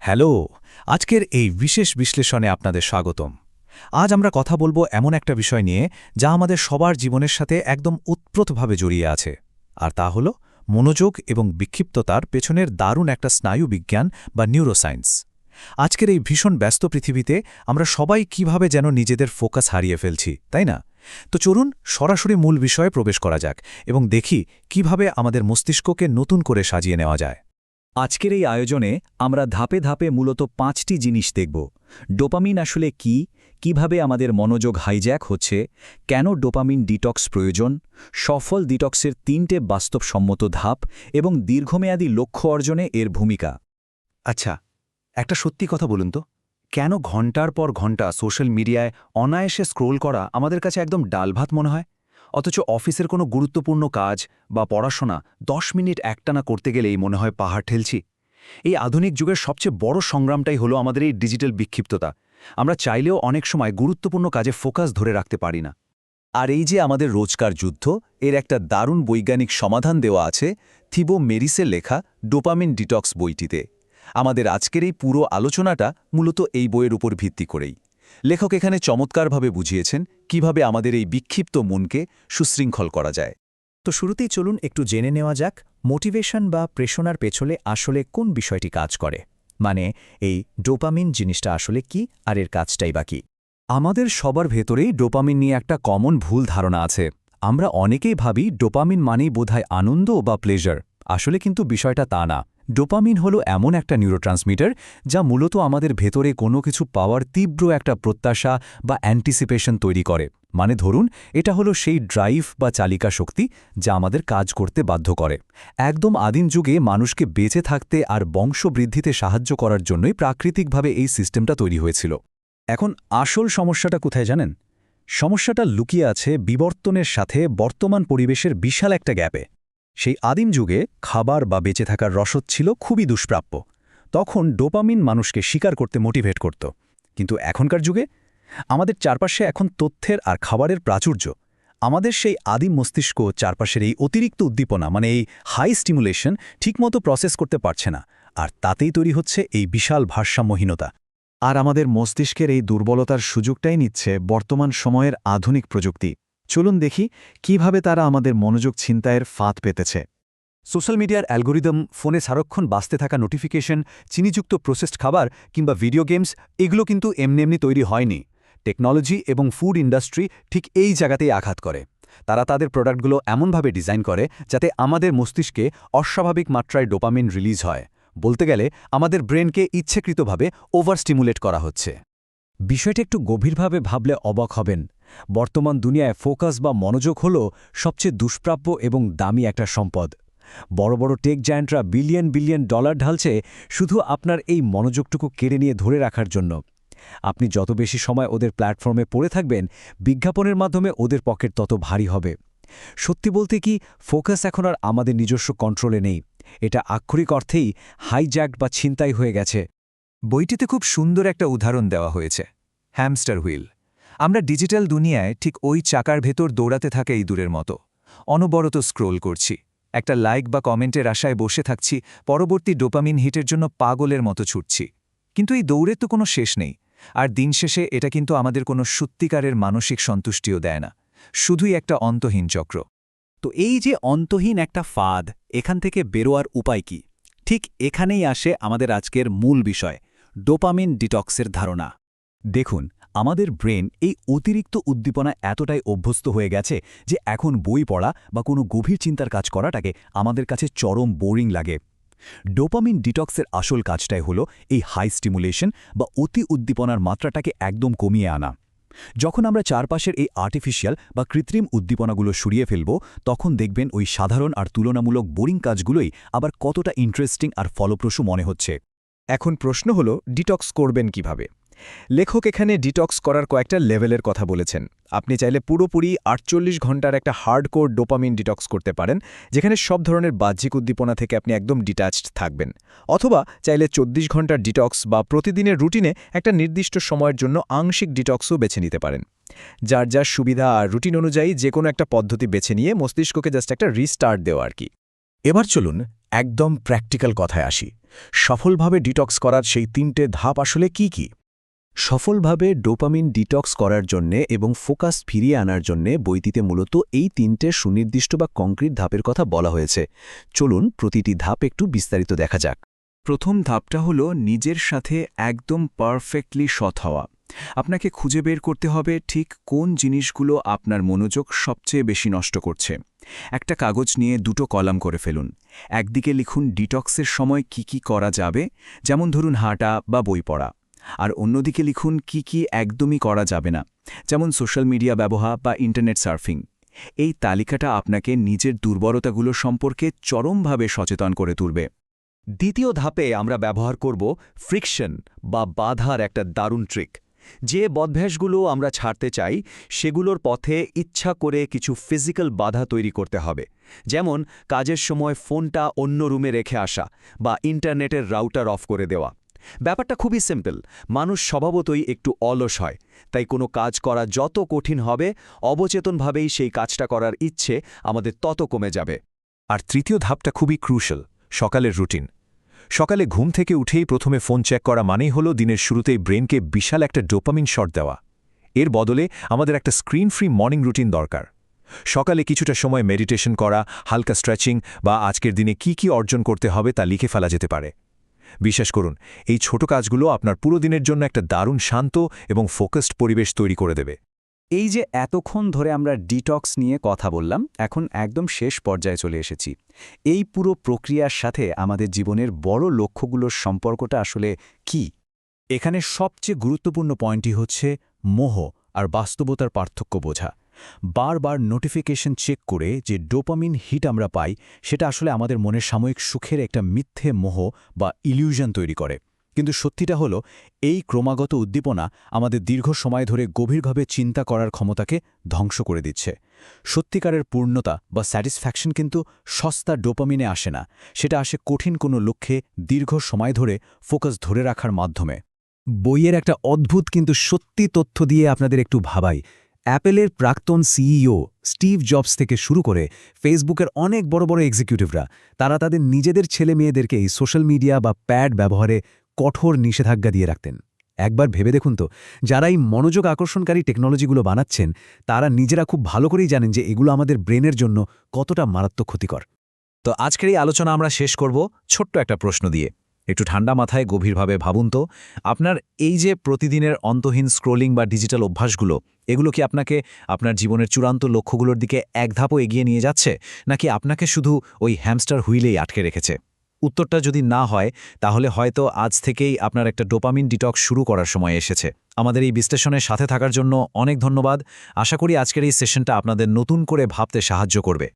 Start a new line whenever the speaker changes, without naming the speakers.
Hello, আজকের এই বিশেষ বিশ্লেষণে আপনাদের স্বাগতম। আজ আমরা কথা বলবো এমন একটা বিষয় নিয়ে যা আমাদের সবার জীবনের সাথে একদম ওতপ্রোতভাবে জড়িয়ে আছে, আর তা হলো মনোযোগ এবং বিক্ষিপ্ততার পেছনের দারুণ একটা স্নায়ু বিজ্ঞান বা নিউরোসায়েন্স। আজকের এই ভীষণ ব্যস্ত পৃথিবীতে আমরা সবাই কিভাবে যেন নিজেদের ফোকাস হারিয়ে ফেলছি, তাই না? তো চলুন সরাসরি মূল বিষয়ে প্রবেশ করা যাক এবং দেখি কিভাবে আমাদের মস্তিষ্ককে নতুন করে সাজিয়ে নেওয়া যায়।
আজকের এই আয়োজনে আমরা ধাপে ধাপে মূলত 5টি জিনিস দেখব। ডোপামিন আসলে কি, কিভাবে আমাদের মনোযোগ হাইজ্যাক হচ্ছে, কেন ডোপামিন ডিটক্স প্রয়োজন, সফল ডিটক্সের 3টে বাস্তবসম্মত ধাপ এবং দীর্ঘমেয়াদী লক্ষ্য অর্জনে এর ভূমিকা।
আচ্ছা, একটা সত্যি কথা বলুন তো, কেন ঘন্টার পর ঘন্টা সোশ্যাল মিডিয়ায় অনায়াসে স্ক্রোল করা আমাদের কাছে একদম ডালভাত মনে হয়, অথচ অফিসের কোনো গুরুত্বপূর্ণ কাজ বা পড়াশোনা 10 মিনিট একটানা করতে গেলেই মনে হয় পাহাড় ঠেলছি। এই আধুনিক যুগের সবচেয়ে বড় সংগ্রামটাই হলো আমাদের এই ডিজিটাল বিক্ষিপ্ততা। আমরা চাইলেও অনেক সময় গুরুত্বপূর্ণ কাজে ফোকাস ধরে রাখতে পারি না।
আর এই যে আমাদের রোজকার যুদ্ধ, এর একটা দারুণ বৈজ্ঞানিক সমাধান দেওয়া আছে থিবো মেরিসের লেখা ডোপামিন ডিটক্স বইটিতে। আমাদের আজকের এই পুরো আলোচনাটা মূলত এই বইয়ের উপর ভিত্তি করেই। লেখক এখানে চমৎকারভাবে বুঝিয়েছেন কিভাবে আমাদের এই বিক্ষিপ্ত মনকে সুশৃঙ্খল করা যায়।
তো শুরুতেই চলুন একটু জেনে নেওয়া যাক মোটিভেশন বা প্রেরণার পেছনে আসলে কোন বিষয়টি কাজ করে, মানে এই ডোপামিন জিনিসটা আসলে কি আর এর কাজটাই বা কি।
আমাদের সবার ভেতরেই ডোপামিন নিয়ে একটা কমন ভুল ধারণা আছে। আমরা অনেকেই ভাবি ডোপামিন মানেই বোধহয় আনন্দ বা প্লেজার। আসলে কিন্তু বিষয়টা তা না। ডোপামিন হলো এমন একটা নিউরোট্রান্সমিটার যা মূলত আমাদের ভেতরে কোনো কিছু পাওয়ার তীব্র একটা প্রত্যাশা বা অ্যান্টিসিপেশন তৈরি করে। মানে ধরুন, এটা হলো সেই ড্রাইভ বা চালিকা শক্তি যা আমাদের কাজ করতে বাধ্য করে। একদম আদিম যুগে মানুষকে বেঁচে থাকতে আর বংশবৃদ্ধিতে সাহায্য করার জন্যই প্রাকৃতিকভাবে এই সিস্টেমটা তৈরি হয়েছিল। এখন আসল সমস্যাটা কোথায় জানেন? সমস্যাটা লুকিয়ে আছে বিবর্তনের সাথে বর্তমান পরিবেশের বিশাল একটা গ্যাপে। সেই আদিম যুগে খাবার বা বেঁচে থাকার রসদ ছিল খুবই দুষ্প্রাপ্য। তখন ডোপামিন মানুষকে শিকার করতে মোটিভেট করত। কিন্তু এখনকার যুগে আমাদের চারপাশে এখন তথ্যের আর খাবারের প্রাচুর্য। আমাদের সেই আদিম মস্তিষ্ক চারপাশের এই অতিরিক্ত উদ্দীপনা, মানে এই হাই স্টিমুলেশন, ঠিকমতো প্রসেস করতে পারছে না, আর তাতেই তৈরি হচ্ছে এই বিশাল ভারসাম্যহীনতা।
আর আমাদের মস্তিষ্কের এই দুর্বলতার সুযোগটাই নিচ্ছে বর্তমান সময়ের আধুনিক প্রযুক্তি। চলুন দেখি কিভাবে তারা আমাদের মনোযোগ ছিনতাইয়ের ফাঁদ পেতেছে।
সোশ্যাল মিডিয়ার অ্যালগোরিদম, ফোনে সারাক্ষণ বাজতে থাকা নোটিফিকেশন, চিনিযুক্ত প্রসেসড খাবার কিংবা ভিডিও গেমস, এগুলো কিন্তু এমনি এমনি তৈরি হয়নি। টেকনোলজি এবং ফুড ইন্ডাস্ট্রি ঠিক এই জায়গাতেই আঘাত করে। তারা তাদের প্রোডাক্টগুলো এমনভাবে ডিজাইন করে যাতে আমাদের মস্তিষ্কে অস্বাভাবিক মাত্রায় ডোপামিন রিলিজ হয়। বলতে গেলে আমাদের ব্রেনকে ইচ্ছাকৃতভাবে ওভার স্টিমুলেট করা হচ্ছে।
বিষয়টা একটু গভীরভাবে ভাবলে অবাক হবেন। বর্তমান দুনিয়ায় ফোকাস বা মনোযোগ হল সবচেয়ে দুষ্প্রাপ্য এবং দামি একটা সম্পদ। বড় বড় টেক জায়ান্টরা বিলিয়ন বিলিয়ন ডলার ঢালছে শুধু আপনার এই মনোযোগটুকু কেড়ে নিয়ে ধরে রাখার জন্য। আপনি যত বেশি সময় ওদের প্ল্যাটফর্মে পড়ে থাকবেন, বিজ্ঞাপনের মাধ্যমে ওদের পকেট তত ভারী হবে। সত্যি বলতে কি, ফোকাস এখন আর আমাদের নিজস্ব কন্ট্রোলে নেই। এটা আক্ষরিক অর্থেই হাইজ্যাকড বা ছিনতাই হয়ে গেছে।
বইটিতে খুব সুন্দর একটা উদাহরণ দেওয়া হয়েছে, হ্যামস্টার হুইল। আমরা ডিজিটাল দুনিয়ায় ঠিক ওই চাকার ভেতর দৌড়াতে থাকা ইঁদুরের মতো অনবরত স্ক্রোল করছি, একটা লাইক বা কমেন্টের আশায় বসে থাকছি, পরবর্তী ডোপামিন হিটের জন্য পাগলের মতো ছুটছি। কিন্তু এই দৌড়ের তো কোনো শেষ নেই, আর দিন শেষে এটা কিন্তু আমাদের কোনো সত্যিকারের মানসিক সন্তুষ্টিও দেয় না, শুধুই একটা অন্তহীন চক্র।
তো এই যে অন্তহীন একটা ফাঁদ, এখান থেকে বেরোয়ার উপায় কি? ঠিক এখানেই আসে আমাদের আজকের মূল বিষয়, ডোপামিন ডিটক্সের ধারণা। দেখুন, আমাদের ব্রেন এই অতিরিক্ত উদ্দীপনা এতটাই অভ্যস্ত হয়ে গেছে যে এখন বই পড়া বা কোনো গভীর চিন্তার কাজ করাটাকে আমাদের কাছে চরম বোরিং লাগে। ডোপামিন ডিটক্সের আসল কাজটাই হলো এই হাই স্টিমুলেশন বা অতি উদ্দীপনার মাত্রাটাকে একদম কমিয়ে আনা। যখন আমরা চারপাশের এই আর্টিফিশিয়াল বা কৃত্রিম উদ্দীপনাগুলো সরিয়ে ফেলব, তখন দেখবেন ওই সাধারণ আর তুলনামূলক বোরিং কাজগুলোই আবার কতটা ইন্টারেস্টিং আর ফলপ্রসূ মনে হচ্ছে।
এখন প্রশ্ন হলো, ডিটক্স করবেন কিভাবে? লেখক এখানে ডিটক্স করার কয়েকটা লেভেলের কথা বলেছেন। আপনি চাইলে পুরোপুরি 48 ঘন্টার একটা হার্ডকোর ডোপামিন ডিটক্স করতে পারেন, যেখানে সব ধরনের বাহ্যিক উদ্দীপনা থেকে আপনি একদম ডিট্যাচড থাকবেন। অথবা চাইলে 24 ঘন্টার ডিটক্স বা প্রতিদিনের রুটিনে একটা নির্দিষ্ট সময়ের জন্য আংশিক ডিটক্সও বেছে নিতে পারেন। যার যার সুবিধা আর রুটিন অনুযায়ী যে কোনো একটা পদ্ধতি বেছে নিয়ে মস্তিষ্ককে জাস্ট একটা রিস্টার্ট দেওয়া আর কি।
এবার চলুন একদম প্র্যাকটিক্যাল কথায় আসি, সফলভাবে ডিটক্স করার সেই 3টে ধাপ আসলে কি কি?
সফলভাবে ডোপামিন ডিটক্স করার জন্যে এবং ফোকাস ফিরিয়ে আনার জন্যে বইটিতে মূলত এই 3টে সুনির্দিষ্ট বা কংক্রিট ধাপের কথা বলা হয়েছে। চলুন প্রতিটি ধাপ একটু বিস্তারিত দেখা যাক।
প্রথম ধাপটা হলো নিজের সাথে একদম পারফেক্টলি সৎ হওয়া। আপনাকে খুঁজে বের করতে হবে ঠিক কোন জিনিসগুলো আপনার মনোযোগ সবচেয়ে বেশি নষ্ট করছে। একটা কাগজ নিয়ে 2টো কলাম করে ফেলুন। একদিকে লিখুন ডিটক্সের সময় কি কি করা যাবে, যেমন ধরুন হাঁটা বা বই পড়া। আর অন্যদিকে লিখুন কি কি একদমই করা যাবে না, যেমন সোশ্যাল মিডিয়া ব্যবহার বা ইন্টারনেট সার্ফিং। এই তালিকাটা আপনাকে নিজের দুর্বলতাগুলো সম্পর্কে চরমভাবে সচেতন করে তুলবে।
দ্বিতীয় ধাপে আমরা ব্যবহার করব ফ্রিকশন বা বাধার একটা দারুণ ট্রিক। যে বদভ্যাসগুলো আমরা ছাড়তে চাই সেগুলোর পথে ইচ্ছা করে কিছু ফিজিক্যাল বাধা তৈরি করতে হবে, যেমন কাজের সময় ফোনটা অন্য রুমে রেখে আসা বা ইন্টারনেটের রাউটার অফ করে দেওয়া। ব্যাপারটা খুবই সিম্পল, মানুষ স্বভাবতই একটু অলস হয়, তাই কোনো কাজ করা যত কঠিন হবে অবচেতনভাবেই সেই কাজটা করার ইচ্ছে আমাদের তত কমে যাবে।
আর তৃতীয় ধাপটা খুবই ক্রুশাল, সকালের রুটিন। সকালে ঘুম থেকে উঠেই প্রথমে ফোন চেক করা মানেই হলো দিনের শুরুতেই ব্রেনকে বিশাল একটা ডোপামিন শট দেওয়া। এর বদলে আমাদের একটা স্ক্রিন ফ্রি মর্নিং রুটিন দরকার। সকালে কিছুটা সময় মেডিটেশন করা, হালকা স্ট্রেচিং বা আজকের দিনে কি কি অর্জন করতে হবে তা লিখে ফেলা যেতে পারে। বিশ্বাস করুন, এই ছোট কাজগুলো আপনার পুরো দিনের জন্য একটা দারুণ শান্ত এবং ফোকাসড পরিবেশ তৈরি করে দেবে।
এই যে এতক্ষণ ধরে আমরা ডিটক্স নিয়ে কথা বললাম, এখন একদম শেষ পর্যায়ে চলে এসেছি। এই পুরো প্রক্রিয়ার সাথে আমাদের জীবনের বড় লক্ষ্যগুলোর সম্পর্কটা আসলে কি? এখানে সবচেয়ে গুরুত্বপূর্ণ পয়েন্টই হচ্ছে মোহ আর বাস্তবতার পার্থক্য বোঝা। বারবার নোটিফিকেশন চেক করে যে ডোপামিন হিট আমরা পাই, সেটা আসলে আমাদের মনের সাময়িক সুখের একটা মিথ্যে মোহ বা ইলিউশন তৈরি করে। কিন্তু সত্যিটা হলো, এই ক্রমাগত উদ্দীপনা আমাদের দীর্ঘ সময় ধরে গভীরভাবে চিন্তা করার ক্ষমতাকে ধ্বংস করে দিচ্ছে। সত্যিকারের পূর্ণতা বা স্যাটিসফ্যাকশন কিন্তু সস্তা ডোপামিনে আসে না, সেটা আসে কঠিন কোনো লক্ষ্যে দীর্ঘ সময় ধরে ফোকাস ধরে রাখার মাধ্যমে। বইয়ের একটা অদ্ভুত কিন্তু সত্যি তথ্য দিয়ে আপনাদের একটু ভাবাই। অ্যাপেলের প্রাক্তন সিইও স্টিভ জবস থেকে শুরু করে ফেসবুকের অনেক বড় বড় এক্সিকিউটিভরা, তারা তাদের নিজেদের ছেলে মেয়েদেরকে এই সোশ্যাল মিডিয়া বা প্যাড ব্যবহারে কঠোর নিষেধাজ্ঞা দিয়ে রাখতেন। একবার ভেবে দেখুন তো, যারা এই মনোযোগ আকর্ষণকারী টেকনোলজিগুলো বানাচ্ছেন, তারা নিজেরা খুব ভালো করেই জানেন যে এগুলো আমাদের ব্রেনের জন্য কতটা মারাত্মক ক্ষতিকর।
তো আজকের এই আলোচনা আমরা শেষ করব ছোট্ট একটা প্রশ্ন দিয়ে। একটু ঠান্ডা মাথায় গভীরভাবে ভাবুন তো, আপনার এই যে প্রতিদিনের অন্তহীন স্ক্রোলিং বা ডিজিটাল অভ্যাসগুলো, এগুলো কি আপনাকে আপনার জীবনের চূড়ান্ত লক্ষ্যগুলোর দিকে এক ধাপও এগিয়ে নিয়ে যাচ্ছে, নাকি আপনাকে শুধু ওই হ্যামস্টার হুইলেই আটকে রেখেছে? উত্তরটা যদি না হয়, তাহলে হয়তো আজ থেকেই আপনার একটা ডোপামিন ডিটক্স শুরু করার সময় এসেছে। আমাদের এই বিশ্লেষণের সাথে থাকার জন্য অনেক ধন্যবাদ। আশা করি আজকের এই সেশনটা আপনাদের নতুন করে ভাবতে সাহায্য করবে।